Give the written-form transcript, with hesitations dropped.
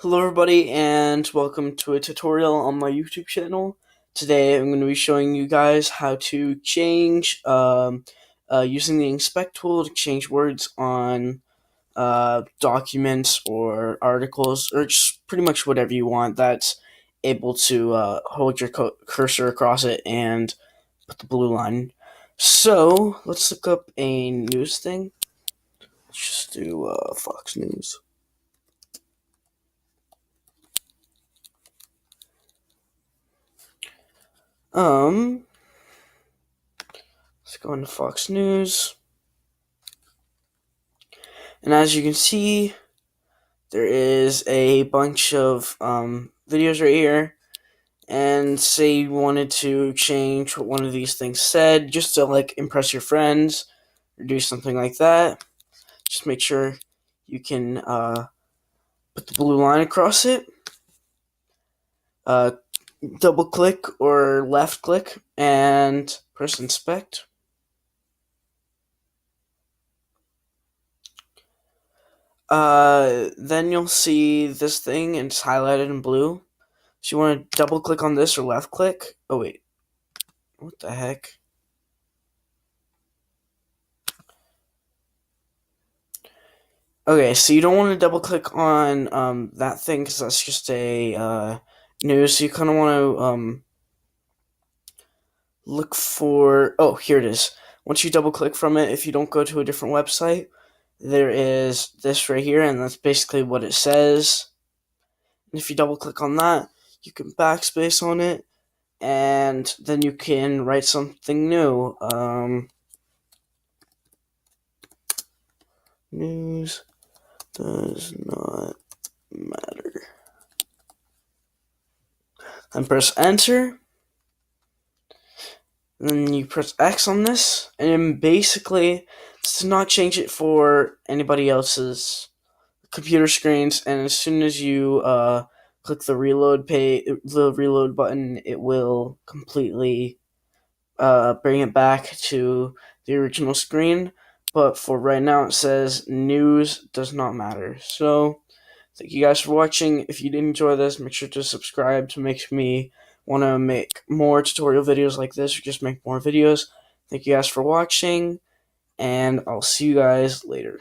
Hello everybody and welcome to a tutorial on my YouTube channel. Today I'm going to be showing you guys how to change, using the inspect tool to change words on documents or articles or just pretty much whatever you want that's able to hold your cursor across it and put the blue line. So let's look up a news thing. Let's just do Fox News. Let's go into Fox News. And as you can see, there is a bunch of videos right here. And say you wanted to change what one of these things said, just to like impress your friends or do something like that. Just make sure you can put the blue line across it. Double click or left click and press inspect. Then you'll see this thing and it's highlighted in blue. So you want to double click on this or left click. Oh wait, what the heck? Okay, so you don't want to double click on that thing because that's just a news. So you kind of want to look for. Oh, here it is. Once you double click from it, if you don't go to a different website, there is this right here, and that's basically what it says. And if you double click on that, you can backspace on it, and then you can write something new. News does not matter. And press enter. And then you press X on this, and then basically it's to not change it for anybody else's computer screens. And as soon as you click the reload button, it will completely bring it back to the original screen. But for right now, it says news does not matter. So thank you guys for watching. If you did enjoy this, make sure to subscribe to make me want to make more tutorial videos like this or just make more videos. Thank you guys for watching, and I'll see you guys later.